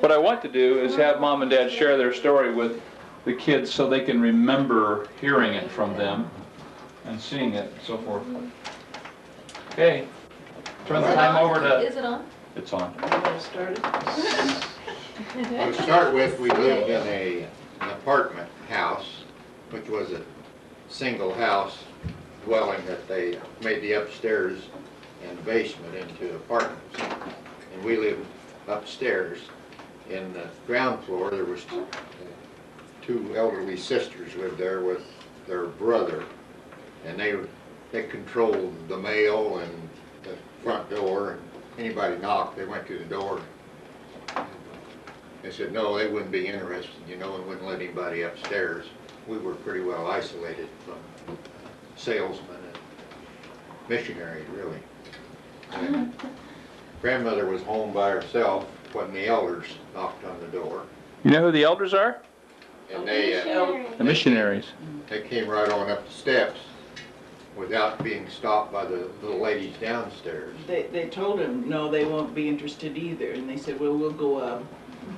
What I want to do is have Mom and Dad share their story with the kids so they can remember hearing it from them and seeing it and so forth. Okay, turn the time over to... Is it on? It's on. Well, to start with, we lived in an apartment house, which was a single house dwelling that they made the upstairs and the basement into apartments. And we lived upstairs. In the ground floor, there was two elderly sisters lived there with their brother, and they controlled the mail and the front door, and anybody knocked, they went to the door. They said no, they wouldn't be interested, you know, and wouldn't let anybody upstairs. We were pretty well isolated from salesmen and missionaries, really. And grandmother was home by herself when the elders knocked on the door. You know who the elders are? And they, The missionaries. They came right on up the steps without being stopped by the little ladies downstairs. They told him, no, they won't be interested either, and they said, well, we'll go up.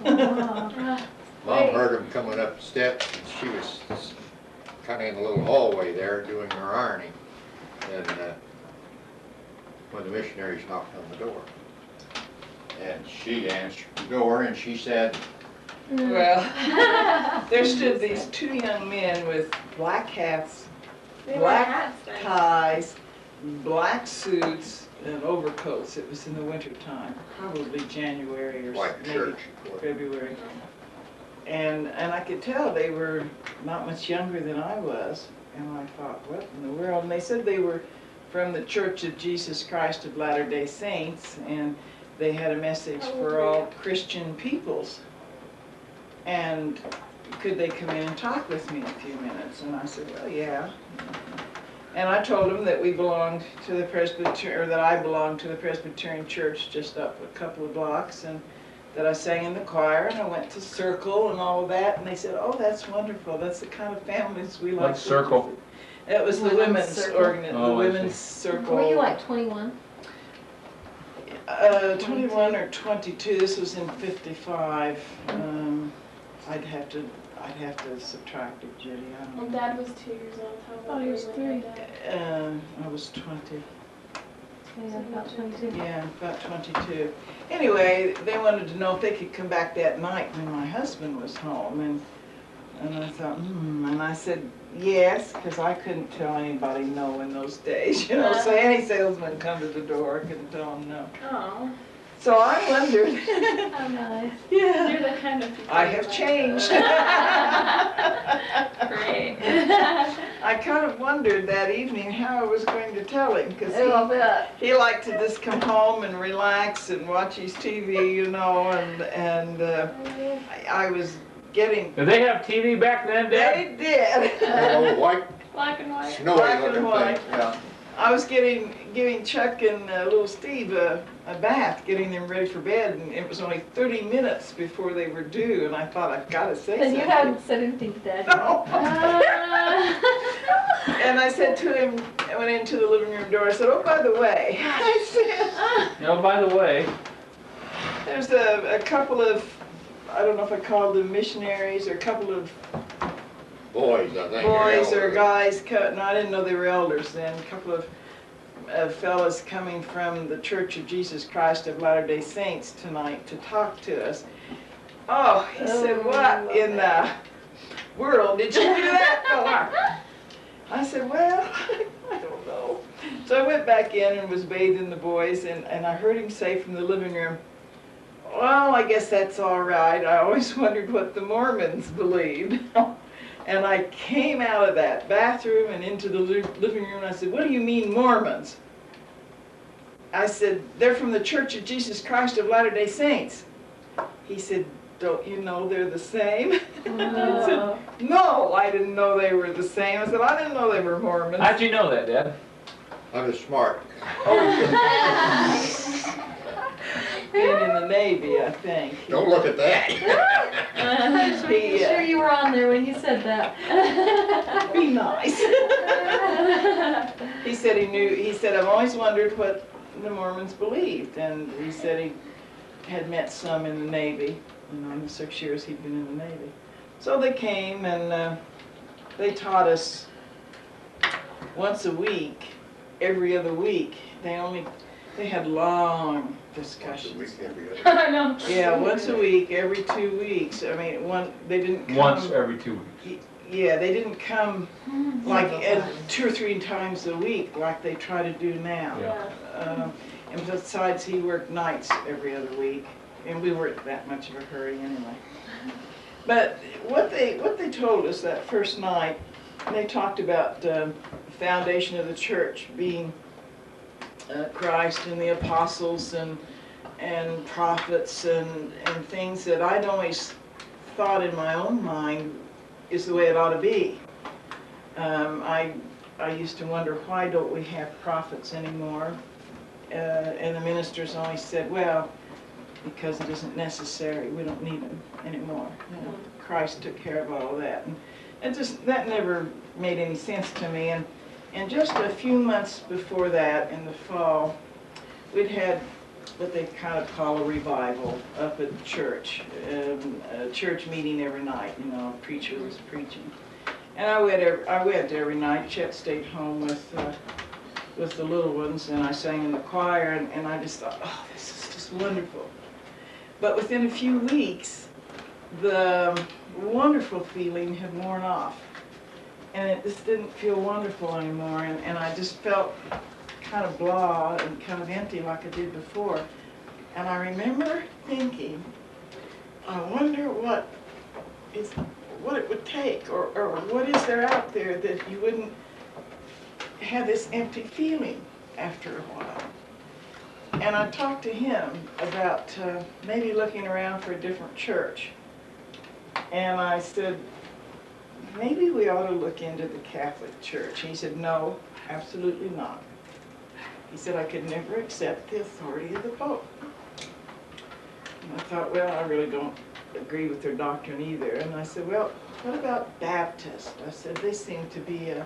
Mom heard them coming up the steps, and she was kind of in a little hallway there doing her ironing. And when the missionaries knocked on the door. And she answered the door and she said, Well, there stood these two young men with black hats, black ties, black suits, and overcoats. It was in the winter time, probably January or like maybe church. February. And I could tell they were not much younger than I was. And I thought, what in the world? And they said they were from the Church of Jesus Christ of Latter-day Saints, and they had a message for all Christian peoples. And could they come in and talk with me a few minutes? And I said, well, yeah. And I told them that we belonged to the Presbyterian, or that I belonged to the Presbyterian Church just up a couple of blocks, and that I sang in the choir, and I went to Circle and all of that. And they said, oh, that's wonderful. That's the kind of families we like. What's Circle? It was the women's organization, the women's circle. Were you like 21? 21 or 22. This was in '55. I'd have to subtract it, Judy. I don't know. And Dad was 2 years old. How old he were was you when 3. you had Dad? I was 20. Yeah, about 22. Yeah, about 22. Anyway, they wanted to know if they could come back that night when my husband was home, and I thought, and I said yes, because I couldn't tell anybody no in those days, you know. So any salesman come to the door, I couldn't tell them no. Oh. So I wondered. How nice. Yeah. You're the kind of people I have changed. Great. I kind of wondered that evening how I was going to tell him, because he liked to just come home and relax and watch his TV, you know, and I was getting... Did they have TV back then, Dad? They did. oh, white, Black and white. snowy Black and looking white. thing. Yeah. I was giving Chuck and little Steve a bath, getting them ready for bed, and it was only 30 minutes before they were due, and I thought, I've got to say And something. you hadn't said anything to Dad. No. And I said to him, I went into the living room door, I said, oh, by the way, I said, Oh, by the way. there's a couple of, I don't know if I called them missionaries, or a couple of Boys, I think. boys or elders. guys, no, I didn't know they were elders then, a couple of fellas coming from the Church of Jesus Christ of Latter-day Saints tonight to talk to us. Oh, he said, what in the world did you do that for? I said, well, I don't know. So I went back in and was bathing the boys, and I heard him say from the living room, well, I guess that's all right. I always wondered what the Mormons believed. And I came out of that bathroom and into the living room, and I said, what do you mean Mormons? I said, they're from the Church of Jesus Christ of Latter-day Saints. He said, don't you know they're the same? I said, no, I didn't know they were the same. I said, I didn't know they were Mormons. How'd you know that, Dad? I was smart. Being in the Navy, I think. Don't look at that. I'm sure you were on there when you said that. Be nice. He said he knew, he said, I've always wondered what the Mormons believed. And he said had met some in the Navy, in the 6 years he'd been in the Navy. So they came and they taught us once a week, every other week. They had long discussions. I know. Yeah, once a week, every 2 weeks. I mean, they didn't come. Once every 2 weeks. Yeah, they didn't come like 2 or 3 times a week like they try to do now. Yeah. And besides, he worked nights every other week, and we weren't that much of a hurry anyway. But what they told us that first night, they talked about the foundation of the church being Christ and the apostles and prophets and things that I'd always thought in my own mind is the way it ought to be. I used to wonder, why don't we have prophets anymore? And the ministers always said, well, because it isn't necessary. We don't need them anymore. You know, Christ took care of all of that. And that never made any sense to me. And just a few months before that, in the fall, we'd had what they kind of call a revival up at the church. A church meeting every night, you know, a preacher was preaching. And I went every night. Chet stayed home with the little ones, and I sang in the choir, and I just thought, oh, this is just wonderful. But within a few weeks, the wonderful feeling had worn off. And it just didn't feel wonderful anymore, and I just felt kind of blah and kind of empty like I did before. And I remember thinking, I wonder what it would take, or what is there out there that you wouldn't have this empty feeling after a while. And I talked to him about maybe looking around for a different church. And I said, maybe we ought to look into the Catholic Church. He said, no, absolutely not. He said, I could never accept the authority of the Pope. And I thought, well, I really don't agree with their doctrine either. And I said, well, what about Baptists? I said, they seem to be a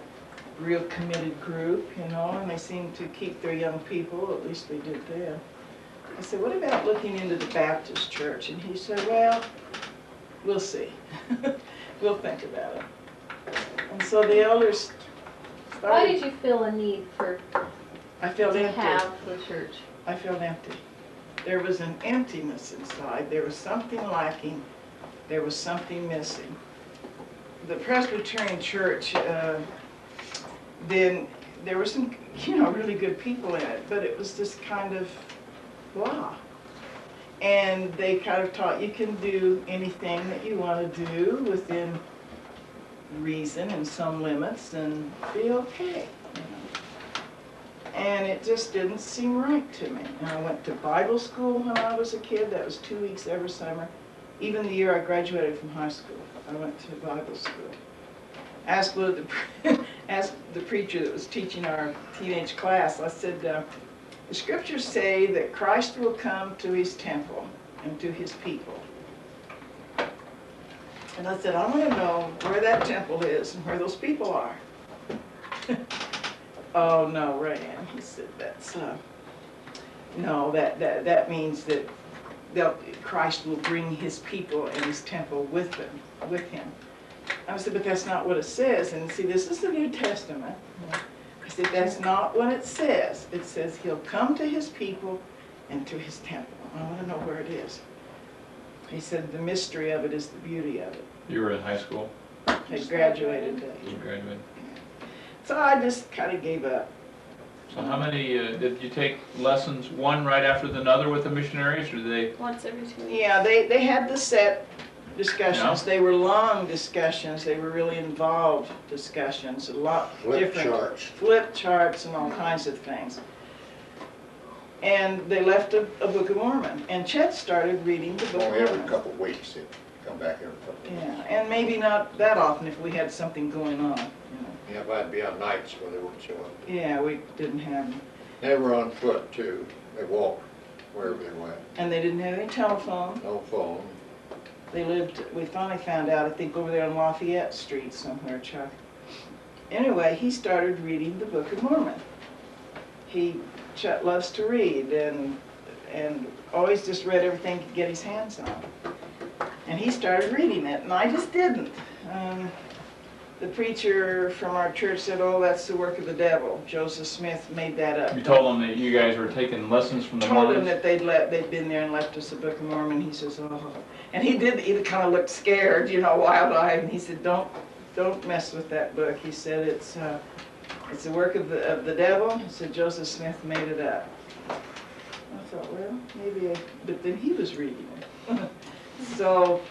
real committed group, you know, and they seem to keep their young people, at least they did then. I said, what about looking into the Baptist Church? And he said, well, we'll see. We'll think about it. And so the elders started. Why did you feel a need I felt to empty. have the church? I felt empty. There was an emptiness inside. There was something lacking. There was something missing. The Presbyterian Church, then there were some, really good people in it, but it was just kind of blah. And they kind of taught you can do anything that you want to do within reason and some limits and be okay. And it just didn't seem right to me. And I went to Bible school when I was a kid. That was 2 weeks every summer. Even the year I graduated from high school, I went to Bible school. Asked the preacher that was teaching our teenage class, I said, the scriptures say that Christ will come to his temple and to his people. And I said, I want to know where that temple is and where those people are. Oh, no, Ryan, he said, no, that means that Christ will bring his people and his temple with him. I said, but that's not what it says. And see, this is the New Testament. I said, that's not what it says. It says he'll come to his people and to his temple. I want to know where it is. He said, the mystery of it is the beauty of it. You were in high school? I graduated. You graduated. So I just kind of gave up. So how many, did you take lessons one right after the other with the missionaries, or did they? Once every 2 weeks. Yeah, they had the set discussions. Yeah. They were long discussions. They were really involved discussions. A lot different. Flip charts and all kinds of things. And they left a Book of Mormon. And Chet started reading the Book of Only Mormon. every couple of weeks, he'd come back every couple of weeks. Yeah, and maybe not that often if we had something going on. Yeah, but I'd be on nights where they wouldn't show up. Yeah, we didn't have them. They were on foot too. They walked wherever they went. And they didn't have any telephone. No phone. They lived, we finally found out, I think over there on Lafayette Street somewhere, Chuck. Anyway, he started reading the Book of Mormon. Chet loves to read, and and always just read everything he could get his hands on. And he started reading it, and I just didn't. The preacher from our church said, "Oh, that's the work of the devil." Joseph Smith made that up. You told them that you guys were taking lessons from the Told him Mormons? that they'd been there and left us the Book of Mormon. He says, "Oh," and he kind of looked scared, wild-eyed, and he said, "Don't mess with that book." He said, "It's the work of the devil." He said, "Joseph Smith made it up." I thought, well, maybe, but then he was reading it. So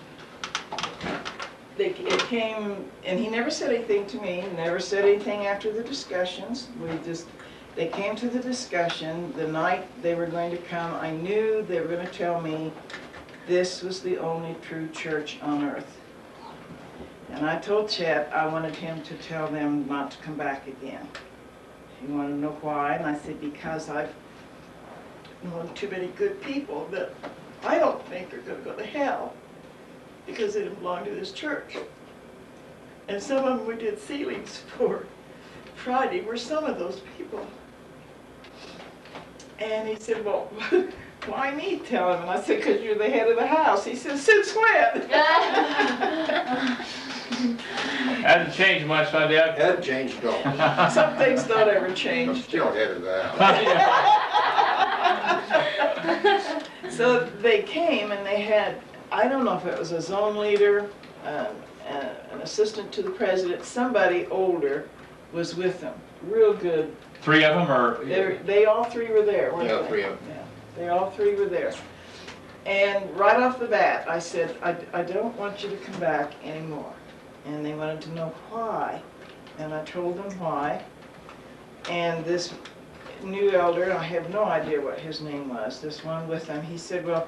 it came, and he never said anything to me, never said anything after the discussions. They came to the discussion the night they were going to come. I knew they were going to tell me this was the only true church on earth. And I told Chet I wanted him to tell them not to come back again. He wanted to know why, and I said, because I've known too many good people that I don't think are going to go to hell because they didn't belong to this church. And some of them we did sealings for Friday were some of those people. And he said, "Well, why me tell him?" And I said, "Because you're the head of the house." He said, "Since when?" Hasn't changed much, huh, Dad? That changed all. Some things don't ever I'm change. still head of the house. So they came and they had, I don't know if it was a zone leader, an assistant to the president, somebody older was with them. Real good. 3 of them, or? They all three were there, weren't Yeah, they? 3 of them. Yeah, they all three were there. And right off the bat, I said, I don't want you to come back anymore. And they wanted to know why. And I told them why. And this new elder, I have no idea what his name was, this one with them, he said, "Well,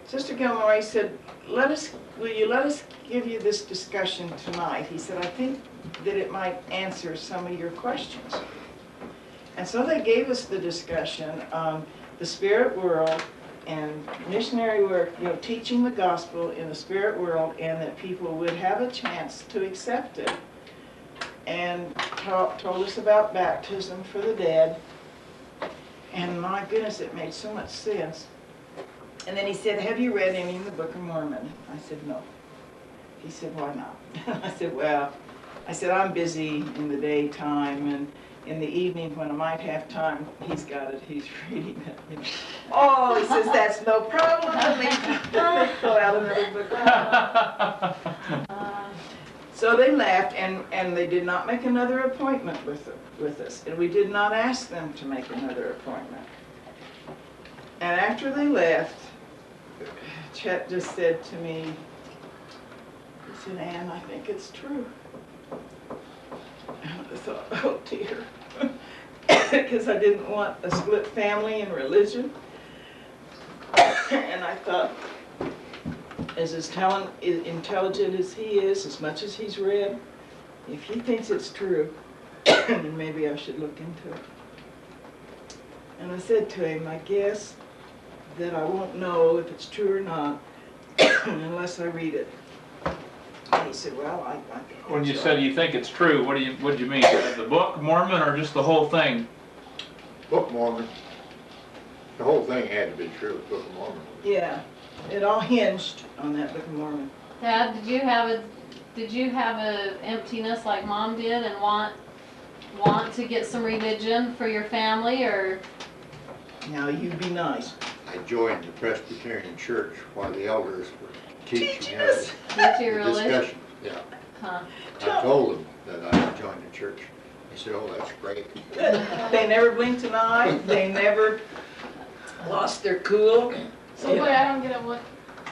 Sister Gilmore," he said, will you let us give you this discussion tonight?" He said, "I think that it might answer some of your questions." And so they gave us the discussion on the spirit world and missionary work, teaching the gospel in the spirit world, and that people would have a chance to accept it. And told us about baptism for the dead. And my goodness, it made so much sense. And then he said, "Have you read any of the Book of Mormon?" I said, "No." He said, "Why not?" I said, "Well," I said, "I'm busy in the daytime, and in the evening when I might have time, he's got it, he's reading it." "Oh," he says, "that's no problem." Let me pull out another book. So they left, and they did not make another appointment with us, and we did not ask them to make another appointment. And after they left, Chet just said to me, he said, "Ann, I think it's true." And I thought, oh dear, because I didn't want a split family and religion. And I thought, as intelligent as he is, as much as he's read, if he thinks it's true, then maybe I should look into it. And I said to him, "I guess that I won't know if it's true or not unless I read it." And he said, "Well, I think When you so." said you think it's true, what do you mean? The Book of Mormon, or just the whole thing? Book of Mormon. The whole thing had to be true, Book of Mormon. Yeah, it all hinged on that Book of Mormon. Dad, did you have a emptiness like Mom did and want to get some religion for your family, or? Now, you be nice. I joined the Presbyterian church while the elders were teaching us. Did you the really? discussion. Yeah. Huh. I told them that I joined the church. They said, "Oh, that's great." They never blinked an eye, they never lost their cool. So wait, I don't get it. What?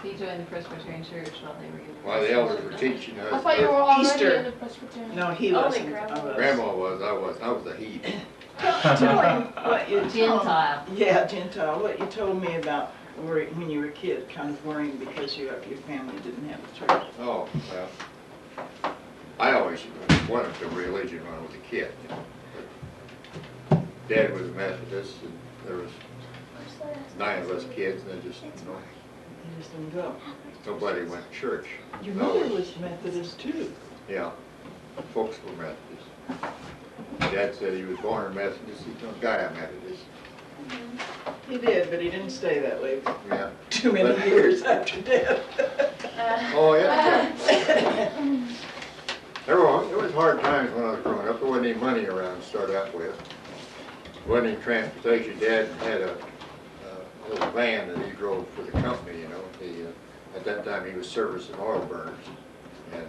He joined the Presbyterian church while they were getting. While the elders were teaching I us. thought you were already Easter. in the Presbyterian. No, he Only wasn't. Grandma was. Grandma was, I was a heathen. Tell him what you told Gentile. Yeah, Gentile, what you told me about when you were a kid, kind of worrying because your family didn't have a church. Oh, well, I always wanted the religion when I was a kid. But Dad was a Methodist, and there was 9 of us kids, and then just, You just didn't go. nobody went to church. Your No. mother was Methodist too. Yeah, folks were Methodist. Dad said he was born a Methodist, he don't die a Methodist. He did, but he didn't stay that way Yeah. too many But- years after death. Oh, yeah. There was hard times when I was growing up. There wasn't any money around to start out with. Wasn't any transportation. Dad had a little van that he drove for the company, you know. At that time, he was servicing oil burners. And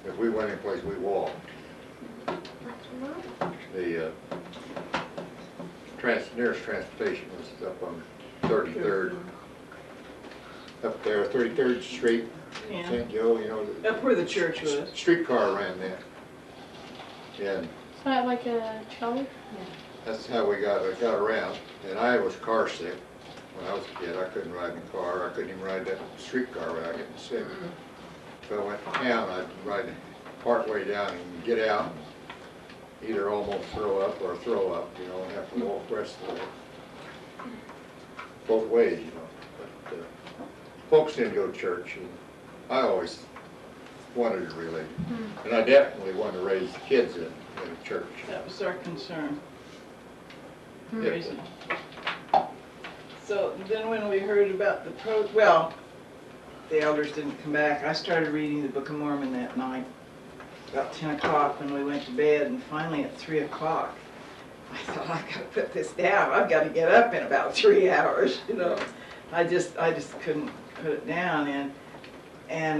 if we went any place, we walked. The nearest transportation was up on 33rd, up there, 33rd Street, Yeah. St. Joe, you know. Up where the church was. Streetcar ran there. And Is that like a trolley? that's how we got around. And I was car sick when I was a kid. I couldn't ride in the car. I couldn't even ride that streetcar without getting sick. If I went to town, I'd ride part way down and get out and either almost throw up or throw up, you know, and have to walk the rest of the way. Both ways, you know. But folks didn't go to church, and I always wanted a religion. And I definitely wanted to raise the kids in a church. That was our concern. Yeah. Reason. So then when we heard about the elders didn't come back, I started reading the Book of Mormon that night, about 10 o'clock when we went to bed, and finally at 3 o'clock, I thought, I've got to put this down. I've got to get up in about 3 hours, you know. I just couldn't put it down, and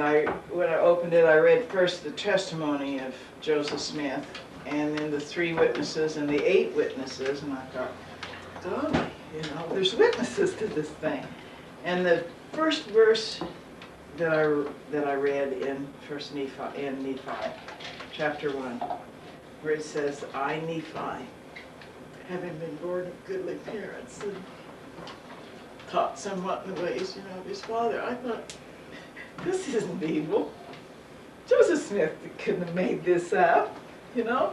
when I opened it, I read first the testimony of Joseph Smith, and then the 3 witnesses and the 8 witnesses, and I thought, golly, you know, there's witnesses to this thing. And the first verse that I read in Nephi, chapter 1, where it says, I, Nephi, having been born of goodly parents and taught somewhat in the ways, you know, of his father, I thought, this isn't evil. Joseph Smith couldn't have made this up, you know.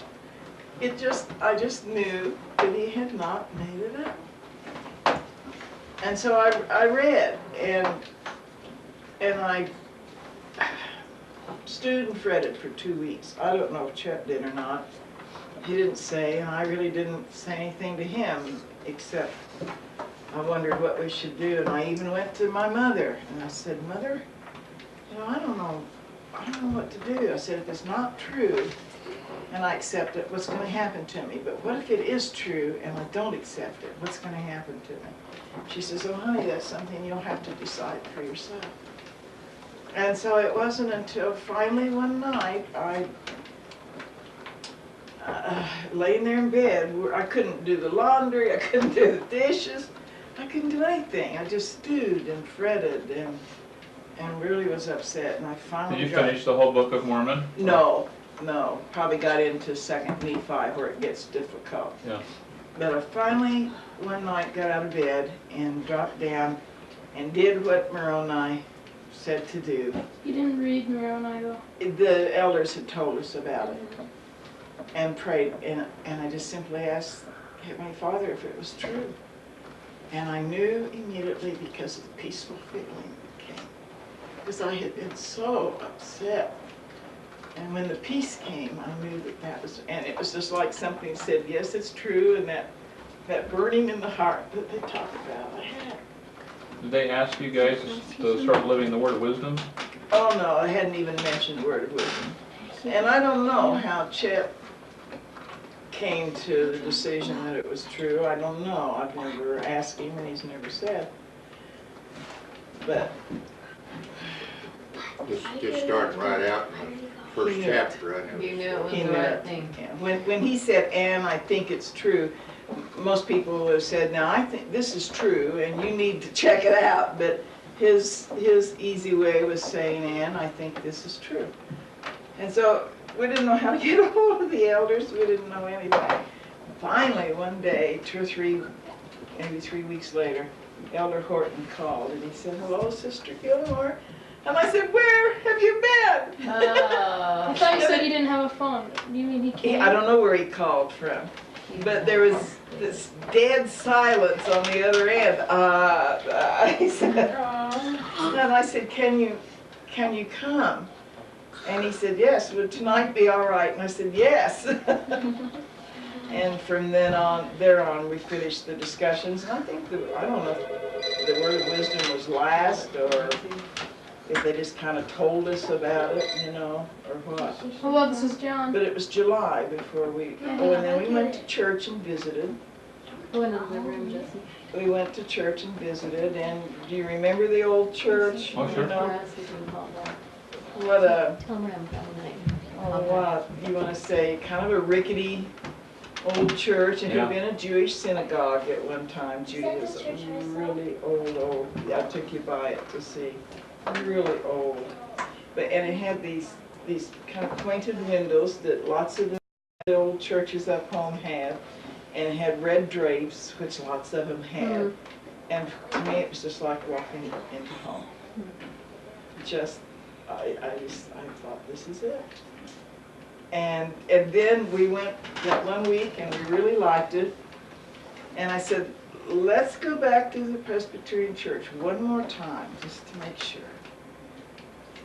I just knew that he had not made it up. And so I read, and I stewed and fretted for 2 weeks. I don't know if Chet did or not. He didn't say, and I really didn't say anything to him, except I wondered what we should do. And I even went to my mother, and I said, Mother, you know, I don't know what to do. I said, if it's not true, and I accept it, what's going to happen to me? But what if it is true, and I don't accept it? What's going to happen to me? She says, oh, honey, that's something you'll have to decide for yourself. And so it wasn't until finally one night, I laying there in bed, I couldn't do the laundry, I couldn't do the dishes, I couldn't do anything. I just stewed and fretted and really was upset. And I finally Did you finish the whole Book of Mormon? No, probably got into 2nd Nephi where it gets difficult. Yeah. But I finally, one night, got out of bed and dropped down and did what Moroni said to do. You didn't read Moroni though? The elders had told us about it and prayed, and I just simply asked Heavenly Father if it was true. And I knew immediately because of the peaceful feeling that came. Because I had been so upset. And when the peace came, I knew that was, and it was just like something said, yes, it's true, and that burning in the heart that they talk about, I had. Did they ask you guys to start living the word of wisdom? Oh no, I hadn't even mentioned the word of wisdom. And I don't know how Chet came to the decision that it was true. I don't know. I've never asked him, and he's never said. But Just starting right out in the first Yeah. chapter, I You knew. knew it was he the knew right it. thing. Yeah. When he said, "And I think it's true," most people would have said, "Now I think this is true, and you need to check it out." But his easy way was saying, "And I think this is true." And so we didn't know how to get a hold of the elders. We didn't know anything. Finally, one day, 2 or 3, maybe 3 weeks later, Elder Horton called and he said, "Hello, Sister Gilmore." And I said, "Where have you been?" I thought you said you didn't have a phone. You mean he came? I don't know where he called from, but there was this dead silence on the other end. He said, and I said, can you come? And he said, yes, would tonight be all right? And I said, yes. And from there on, we finished the discussions. And I think I don't know if the word of wisdom was last or if they just kind of told us about it, you know, or what. Hello, this is John. But it was July before we, oh, and then we went to church and visited. Go into the room, Jesse. We went to church and visited, and do you remember the old church? Oh, sure. You know, Yes, we can call that. what a, Tell them I'm coming. oh, what, you want to say, kind of a rickety old church. It had been a Jewish synagogue at one time. Judy was really old. Yeah, I took you by it to see. Really old. And it had these kind of pointed windows that lots of the old churches up home had. And it had red drapes, which lots of them had. And to me, it was just like walking into home. I thought, this is it. And then we went that one week and we really liked it. And I said, let's go back to the Presbyterian church one more time, just to make sure.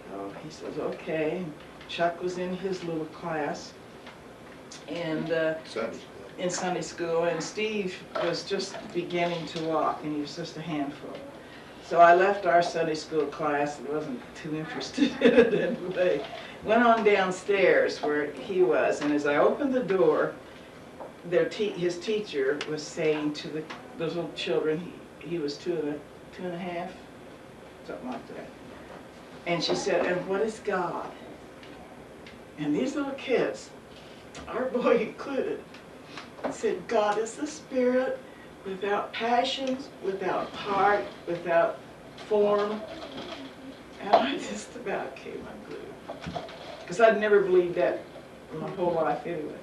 So he says, okay. Chuck was in his little class. And Sunday school. in Sunday school, and Steve was just beginning to walk, and he was just a handful. So I left our Sunday school class and wasn't too interested in it anyway. Went on downstairs where he was, and as I opened the door, his teacher was saying to those little children, he was two and a half, something like that. And she said, and what is God? And these little kids, our boy included, said, God is the Spirit without passions, without heart, without form. And I just about came unglued. Because I'd never believed that my whole life anyway.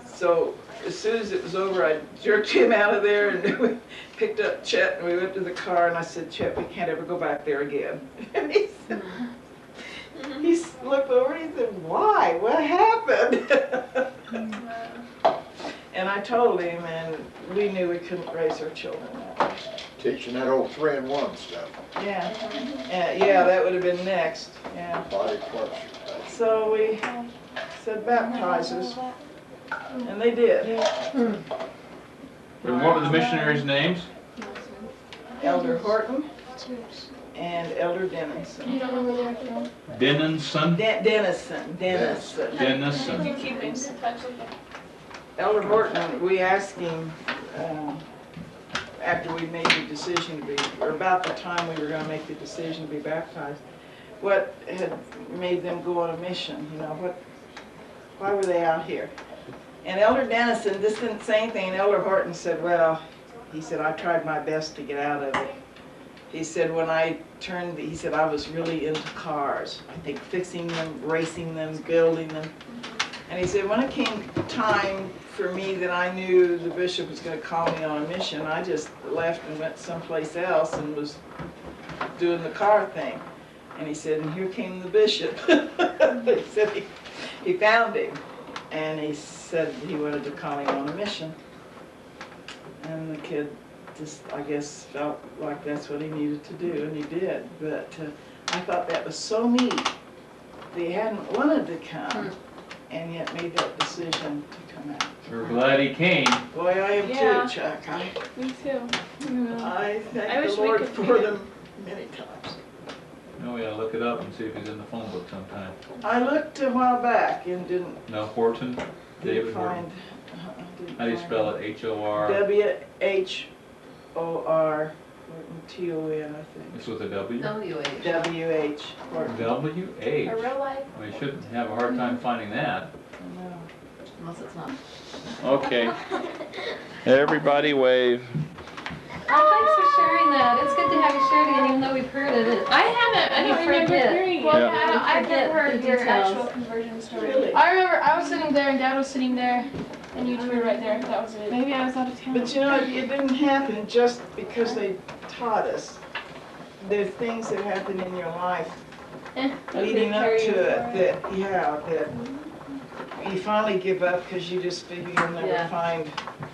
So as soon as it was over, I jerked him out of there and we picked up Chet and we went to the car and I said, Chet, we can't ever go back there again. And he said, he looked over and he said, why? What happened? And I told him, and we knew we couldn't raise our children that way. Teaching that old 3-in-1 stuff. Yeah, yeah, that would have been next, yeah. Body parts. So we said baptize us, and they did. And what were the missionaries' names? Elder Horton and Elder Dennison. You don't know where they're from? Dennison? Dennison. Dennison. Keep in touch with them. Elder Horton, we asked him after we made the decision to be, or about the time we were going to make the decision to be baptized, what had made them go on a mission, you know, why were they out here? And Elder Dennison just didn't say anything, and Elder Horton said, well, he said, I tried my best to get out of it. He said, when I turned, he said, I was really into cars. I think fixing them, racing them, building them. And he said, when it came time for me that I knew the bishop was going to call me on a mission, I just left and went someplace else and was doing the car thing. And he said, and here came the bishop. He said he found him. And he said he wanted to call him on a mission. And the kid just, I guess, felt like that's what he needed to do, and he did. But I thought that was so neat. They hadn't wanted to come, and yet made that decision to come out. We're glad he came. Boy, I am Yeah. too, Chuck. Me too. I I thank wish the we Lord could for figure- them many times. No, we gotta look it up and see if he's in the phone book sometime. I looked a while back and didn't No, Horton? David find. Horton? How do you spell it? H-O-R? W-H-O-R, T-O-N, I think. It's with a W? W-H. W-H. Horton. W-H? A real life. We shouldn't have a hard time finding that. No. Unless it's not. Okay. Everybody wave. Oh, thanks for sharing that. It's good to have you share it again, even though we've heard it. I haven't. I You don't remember forget. hearing it. Well, Yeah, I've forget never heard the your details. actual conversion story. Really? I remember I was sitting there and Dad was sitting there, and you two were right there. That was it. Maybe I was out of town. But you know, it didn't happen just because they taught us. There are things that happen in your life leading up to it that you finally give up because you just figure you'll never Yeah. find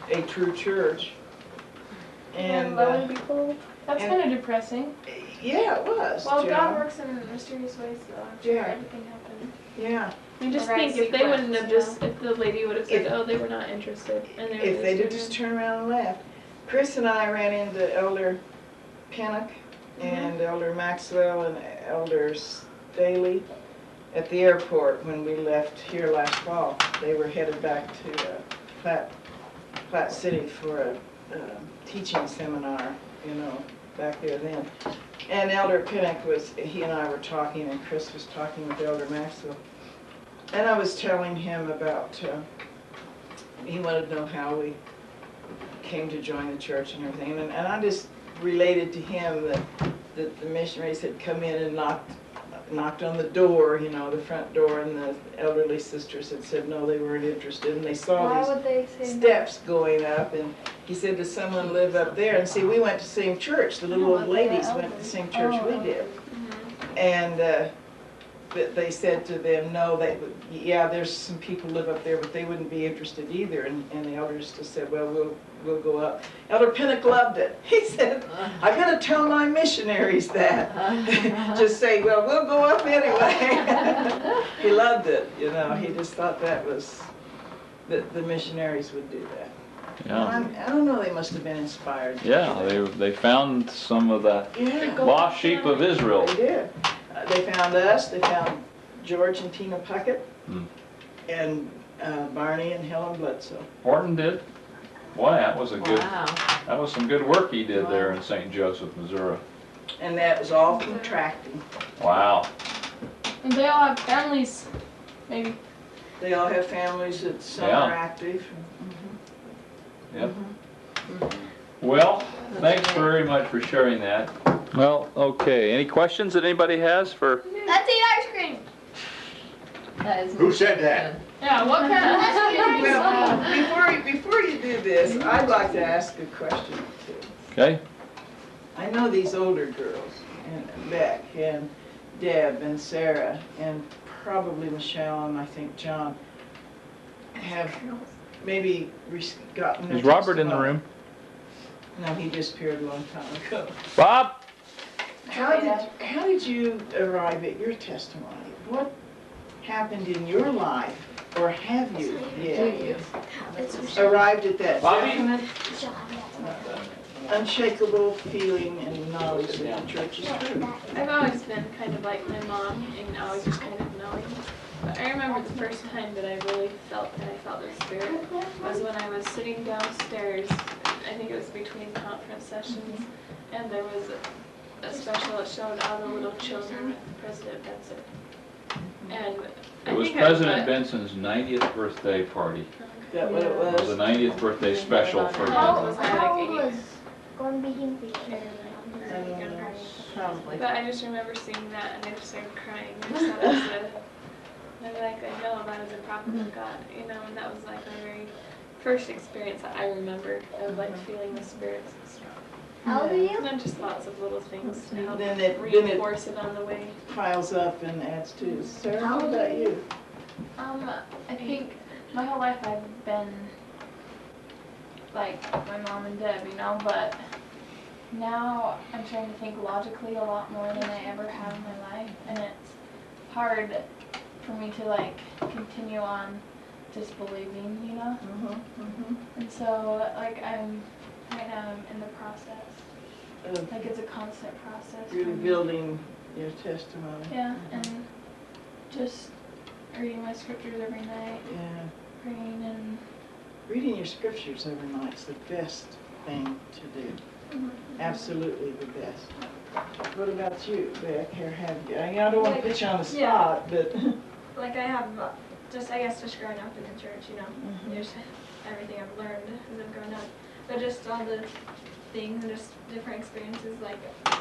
a true church. And And lo and behold, that's and- kind of depressing. Yeah, it was. Well, Joe. God works in mysterious ways, so I'm sure Yeah. everything happened. Yeah. I just The right think if they wouldn't have sequence, just, if the lady would have said, If- oh, they were not interested, and they were If they'd have doing just it. turned around and left. Chris and I ran into Elder Pinnock and Elder Maxwell and Elder Staley at the airport when we left here last fall. They were headed back to Platte City for a teaching seminar, you know, back there then. And Elder Pinnock he and I were talking, and Chris was talking with Elder Maxwell. And I was telling him about, he wanted to know how we came to join the church and everything. And I just related to him that the missionaries had come in and knocked on the door, you know, the front door, and the elderly sisters had said no, they weren't interested, and they saw Why these would they say steps going up, and he said, does someone live up there? And see, we went to the same church, the little old ladies went to the same church we did. And but they said to them, no, yeah, there's some people live up there, but they wouldn't be interested either. And the elders just said, well, we'll go up. Elder Pinnock loved it. He said, I gotta tell my missionaries that. Just say, well, we'll go up anyway. He loved it, you know. He just thought that was, that the missionaries would do that. Yeah. I don't know, they must have been inspired. to do Yeah, that. they found some of the Yeah. lost sheep of Israel. They did. They found us, they found George and Tina Puckett, Hmm. and Barney and Helen Bledsoe. Horton did. Boy, that was Wow. that was some good work he did there in St. Joseph, Missouri. And that was all contracting. Wow. And they all have families, maybe. They all have families that some Yeah. are active. Yep. Well, thanks very much for sharing that. Well, okay. Any questions that anybody has for? Let's eat ice cream. That is Who said that? Yeah, what kind of ice cream? Well, before you do this, I'd like to ask a question too. Okay. I know these older girls, and Beck and Deb and Sarah and probably Michelle and I think John have maybe gotten their Is Robert in the testimony. room? No, he disappeared a long time ago. Bob? How did you arrive at your testimony? What happened in your life, or have you yet arrived at that Bobby? definite, unshakable feeling and knowledge that the church is true? I've always been kind of like my mom and always just kind of knowing. But I remember the first time that I really felt that I felt the Spirit was when I was sitting downstairs. I think it was between conference sessions, and there was a special that showed all the little children with President Benson. And It was President Benson's 90th birthday party. Is that what it It was was? a 90th birthday special for How him. old was going to be him for you? Probably. But I just remember seeing that and I just started crying. I just thought it was I know that is a prophet of God, you know, and that was like my very first experience that I remembered of like feeling the Spirit so strong. How old are you? And then just lots of little things to help Then it reinforce it on the way. piles up and adds to. Sarah, how about you? I think my whole life I've been like my mom and Deb, you know, but now I'm trying to think logically a lot more than I ever have in my life, and it's hard for me to like continue on just believing, you know? And so like I'm right now I'm in the process. Like it's a constant process. for Really me. building your testimony. Yeah, and just reading my scriptures every night, Yeah. praying and Reading your scriptures every night is the best thing to do. Absolutely the best. What about you, Beck? Here, have you? I don't want to put you on the spot, but Like I have, just I guess just growing up in the church, you know, just everything I've learned as I've grown up, but just all the things and just different experiences, like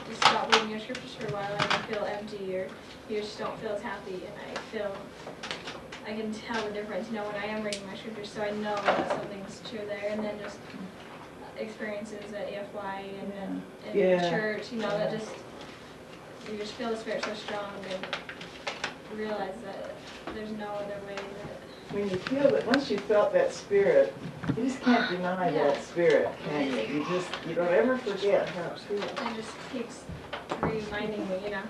just stop reading your scriptures for a while and you feel empty or you just don't feel as happy, and I can tell the difference, you know, when I am reading my scriptures, so I know that something's true there, and then just experiences at EFY and then in Yeah. church, you know, that just, you just feel the Spirit so strong and realize that there's no other way that. when you feel that, once you felt that spirit, you just can't deny Yeah. that spirit, can you? You don't ever forget how it feels. It just keeps reminding reminding me, you know.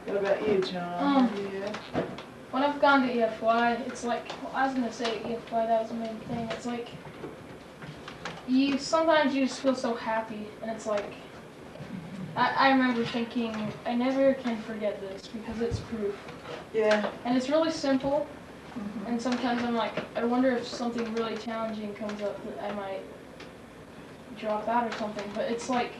What about you, John? Yeah. When I've gone to EFY, it's like, I was gonna say EFY, that was the main thing. It's like, sometimes you just feel so happy, and it's like, I remember thinking, I never can forget this because it's proof. Yeah. And it's really simple, and sometimes I'm like, I wonder if something really challenging comes up that I might drop out or something, but it's like,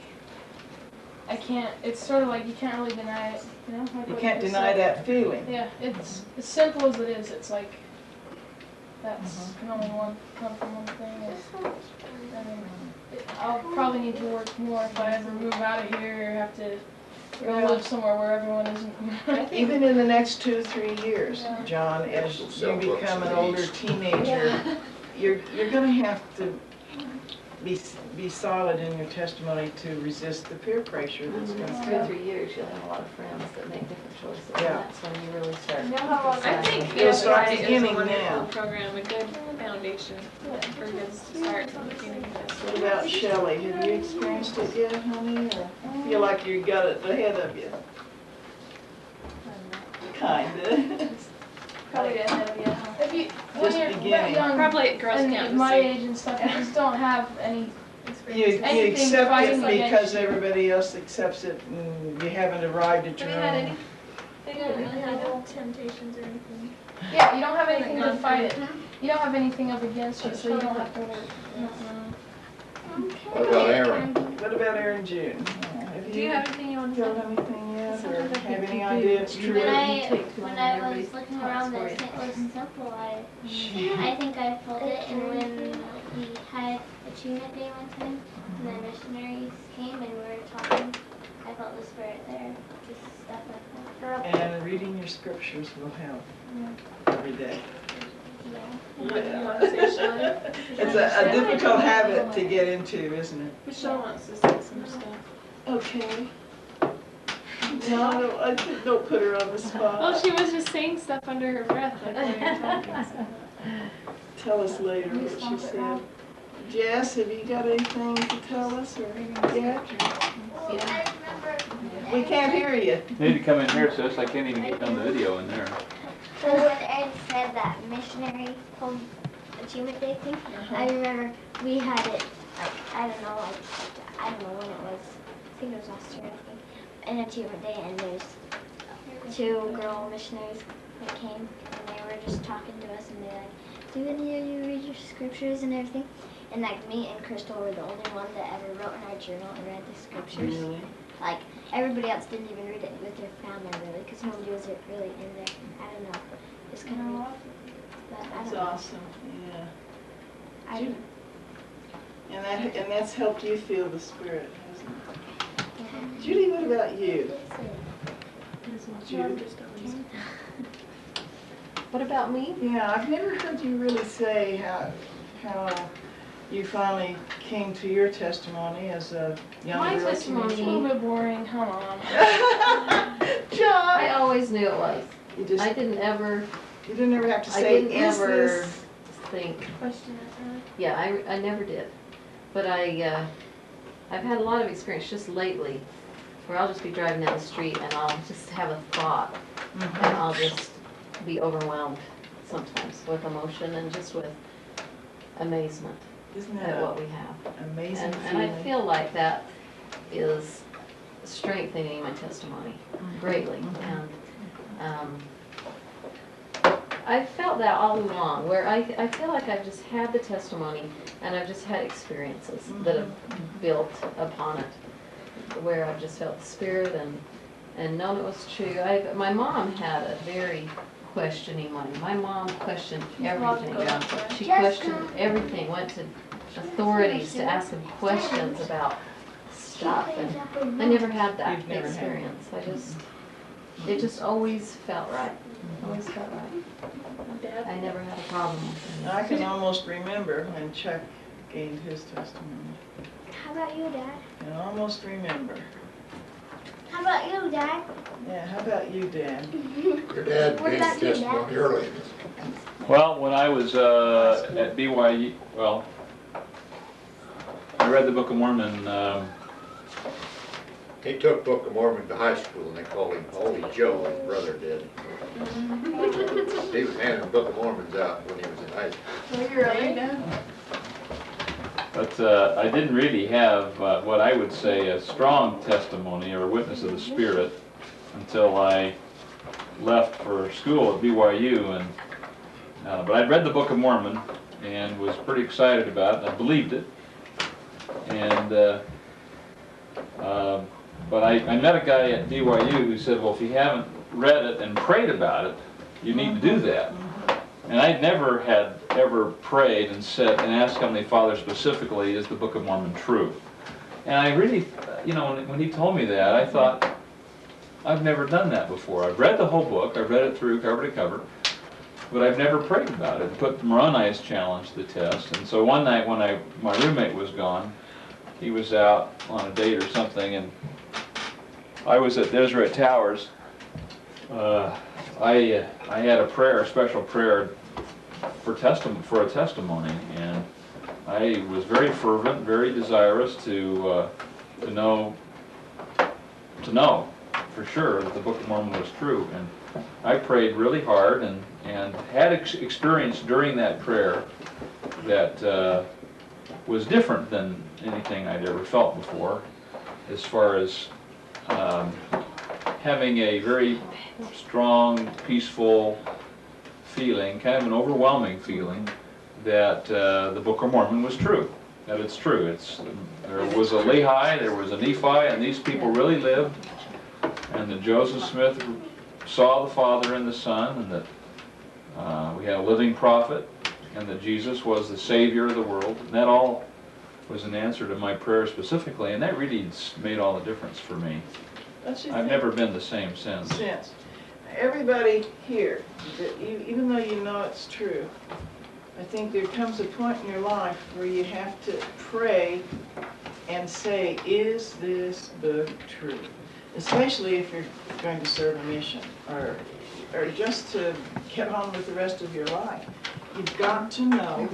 I can't, it's sort of like you can't really deny it, you know? Like You what can't just deny said. that feeling. Yeah, it's as simple as it is, it's like, that's can only come from one thing. I'll probably need to work more if I ever move out of here or have to go live somewhere where everyone isn't. Even in the next 2 or 3 years, Yeah. John, as Some you self-love become an some older ease. teenager, you're gonna have to be solid in your testimony to resist the peer pressure that's In the next gonna 2 or come. 3 years, you'll have a lot of friends that make different choices, Yeah. and that's when you really start. You know how long I think You'll start EFY is a beginning wonderful now. program, a good foundation for kids to start from the beginning. What about Shelley? Have you experienced it yet, honey, or feel like you got it ahead of you? Kinda. Probably ahead of you. If you, when Just you're beginning. that young, Probably at Girl Scout and my this age and stuff, you just don't have any. You Anything accept fighting it against because you. everybody else accepts it and you haven't arrived at Have your you had own. any? They didn't really have no temptations or anything. Yeah, you don't have anything to fight it. You don't have anything up against you, so you don't have to worry. What about Aaron? What about Aaron June? Have Do you have anything you want to felt say? anything yet, or Sometimes I have think any you idea do. it's You true? When I was looking around this, it was simple. I think I felt it, and when we had achievement day one time, and the missionaries came and we were talking, I felt the spirit there, just stuff like that. And reading your scriptures will help every day. What do you want to say, Shelley? It's a difficult habit to get into, isn't it? Michelle wants to say some stuff. Okay. No, don't put her on the spot. Well, she was just saying stuff under her breath like when we were talking. Tell us later what she said. Jess, have you got anything to tell us or yet? We can't hear you. You need to come in here, sis, I can't even get on the video in there. So when Ed said that missionary home achievement day thing, I remember we had it, like, I don't know when it was. I think it was last year, I think. An achievement day, and there's 2 girl missionaries that came, and they were just talking to us, and they're like, do any of you read your scriptures and everything? And like me and Crystal were the only one that ever wrote in our journal and read the scriptures. Really? Like, everybody else didn't even read it with their family, really, because nobody was really in there. I don't know. It's kind of weird. But I That's don't know. awesome, yeah. I don't And that's helped you feel the spirit, hasn't it? know. Judy, what about you? Judy? What about me? Yeah, I've never heard you really say how you finally came to your testimony as a young My girl. testimony- It's a little bit boring, come on. John! I always knew it was. You just, I didn't ever, you didn't ever have to I say, didn't is ever this? think, Question it. yeah, I never did. But I've had a lot of experience just lately where I'll just be driving down the street and I'll just have a thought and I'll just be overwhelmed sometimes with emotion and just with amazement Isn't at that what we have. an amazing And I feeling? feel like that is strengthening my testimony greatly. And I've felt that all along, where I feel like I've just had the testimony and I've just had experiences that have built upon it, where I've just felt the spirit and known it was true. My mom had a very questioning mind. My mom questioned everything. She questioned everything, went to authorities to ask them questions about stuff, and I never had that You've never had experience. It just always felt right. Always felt right. I never had a problem with it. I can almost remember when Chuck gained his testimony. How about you, Dad? I can almost remember. How about you, Dad? Yeah, how about you, Dan? Your dad What gave about you, testimony Dad? early. Well, when I was at BYU, well, I read the Book of Mormon He took Book of Mormon to high school and they called him Holy Joe, his brother did. He was handing the Book of Mormons out when he was in high school. Were you really? But I didn't really have what I would say a strong testimony or witness of the Spirit until I left for school at BYU. But I'd read the Book of Mormon and was pretty excited about it. I believed it. But I met a guy at BYU who said, well, if you haven't read it and prayed about it, you need to do that. And I'd never ever prayed and said and asked Heavenly Father specifically, is the Book of Mormon true? And I really, when he told me that, I thought, I've never done that before. I've read the whole book, I've read it through cover to cover, but I've never prayed about it. Put Moroni's challenge to the test. And so one night when my roommate was gone, he was out on a date or something, and I was at Deseret Towers. I had a special prayer for a testimony, and I was very fervent, very desirous to know for sure that the Book of Mormon was true. And I prayed really hard and had experience during that prayer that was different than anything I'd ever felt before, as far as having a very strong, peaceful feeling, kind of an overwhelming feeling, that the Book of Mormon was true, that it's true. There was a Lehi, there was a Nephi, and these people really lived, and that Joseph Smith saw the Father and the Son, and that we had a living prophet, and that Jesus was the Savior of the world. And that all was an answer to my prayer specifically, and that really made all the difference for me. I've never been the same since. Everybody here, even though you know it's true, I think there comes a point in your life where you have to pray and say, is this book true? Especially if you're going to serve a mission or just to get on with the rest of your life. You've got to know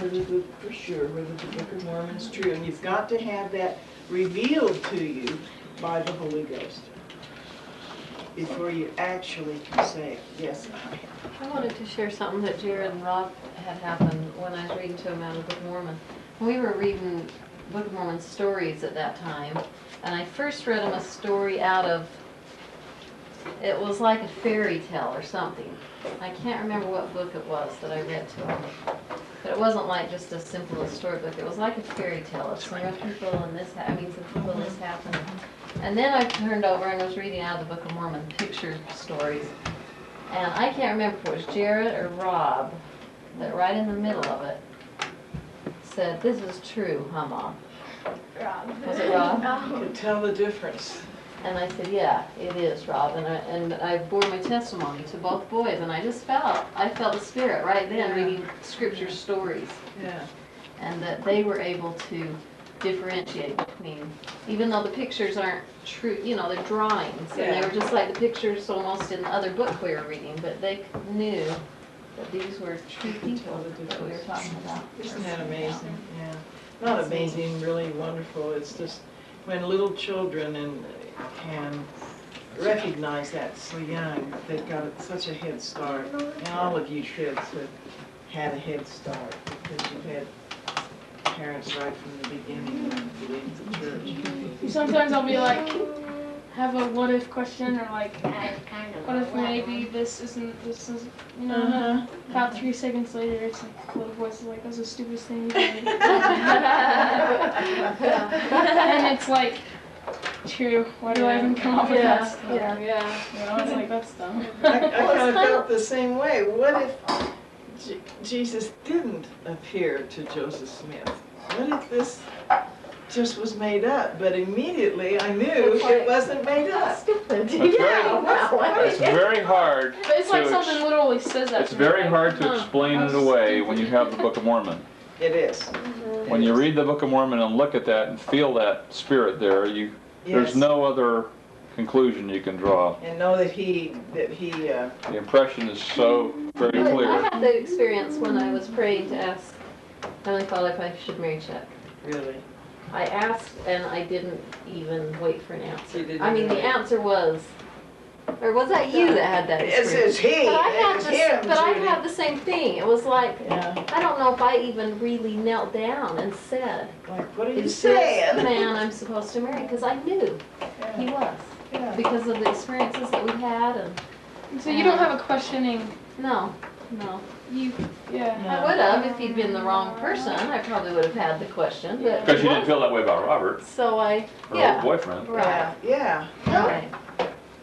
for sure whether the Book of Mormon is true, and you've got to have that revealed to you by the Holy Ghost before you actually can say, yes, I am. I wanted to share something that Jared and Rob had happened when I was reading to them out of the Book of Mormon. We were reading Book of Mormon stories at that time, and I first read them a story out of, it was like a fairy tale or something. I can't remember what book it was that I read to them. But it wasn't like just a simple storybook. It was like a fairy tale. Some people and some people this happened. And then I turned over and was reading out of the Book of Mormon, picture stories. And I can't remember if it was Jared or Rob that right in the middle of it said, this is true, huh, Mom? Rob. Was it Rob? You can tell the difference. And I said, yeah, it is, Rob. And I bore my testimony to both boys, and I felt the Spirit right then reading Scripture stories. Yeah. And that they were able to differentiate between, even though the pictures aren't true, they're drawings, and they were just like the pictures almost in the other book we were reading, but they knew that these were true people that we were talking about. Isn't that amazing? Yeah. Not amazing, really wonderful. It's just when little children can recognize that so young, they've got such a head start. And all of you kids have had a head start because you've had parents right from the beginning who believed the church. Sometimes I'll be like, have a what if question, or like, what if maybe this is, about 3 seconds later, it's like, the little voice is like, that's the stupidest thing you've done. And it's like, true, why do I even come up with that stuff? I was like, that's dumb. I kind of felt the same way. What if Jesus didn't appear to Joseph Smith? What if this just was made up? But immediately I knew it wasn't made up. Stupid. It's very hard. But it's like something literally says that. It's very hard to explain it away when you have the Book of Mormon. It is. When you read the Book of Mormon and look at that and feel that Spirit there, there's no other conclusion you can draw. And know that he. The impression is so very clear. I had the experience when I was praying to ask Heavenly Father if I should marry Chet. Really. I asked and I didn't even wait for an answer. You didn't I mean, the wait. answer was, or was that you that had that It's experience? he, But I it had was the, him, but I Judy. had the same thing. It was like, Yeah, I don't know if I even really knelt down and said, like, what are you is this the saying? man I'm supposed to marry? Because I knew he was, Yeah. because of the experiences that we had and, So you don't have a questioning, no. you, yeah. I would have if he'd been the wrong person. I probably would have had the question, but. Because you didn't feel that way about Robert, So I, her old yeah, boyfriend. right, Yeah, right.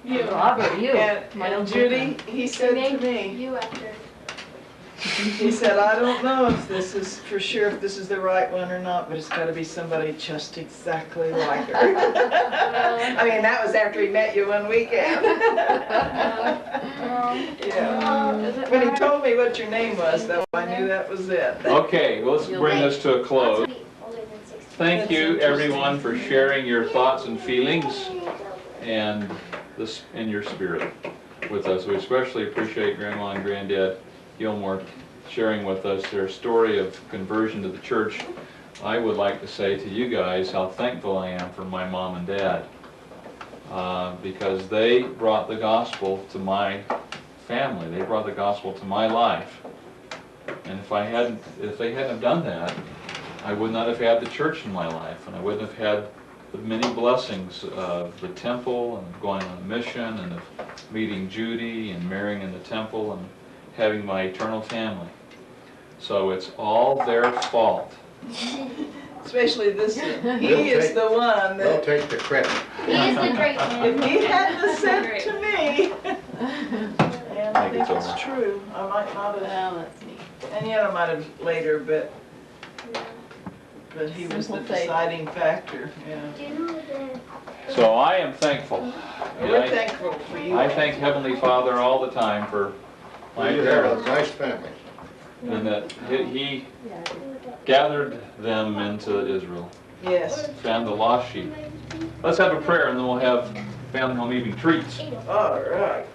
you. Robert, you. my And old Judy, boyfriend. he said to me, You after. he said, I don't know if this is, for sure if this is the right one or not, but it's gotta be somebody just exactly like her. I mean, that was after he met you one weekend. Yeah. When he told me what your name was, though, I knew that was it. Okay, well, let's bring this to a close. Thank you, everyone, for sharing your thoughts and feelings and this in your spirit with us. We especially appreciate Grandma and Granddad Gilmore sharing with us their story of conversion to the church. I would like to say to you guys how thankful I am for my mom and dad, because they brought the gospel to my family. They brought the gospel to my life. And if they hadn't have done that, I would not have had the church in my life, and I wouldn't have had the many blessings of the temple and going on a mission and of meeting Judy and marrying in the temple and having my eternal family. So it's all their fault. Especially this one. He is the one They'll that, take the credit. He is the great man. if he hadn't said to me, and I think it's true, I might not have, Well, that's neat. and yet I might have later, but he was the Simple faith. deciding factor, yeah. Do you know the? So I am thankful. And We're thankful for you. I thank Heavenly Father all the time for my You have a parents, nice family. and that He gathered them into Israel, Yes, found the lost sheep. Let's have a prayer, and then we'll have family home evening treats. all right.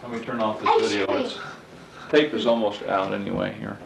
Let me turn off this video. Its tape is almost out anyway here.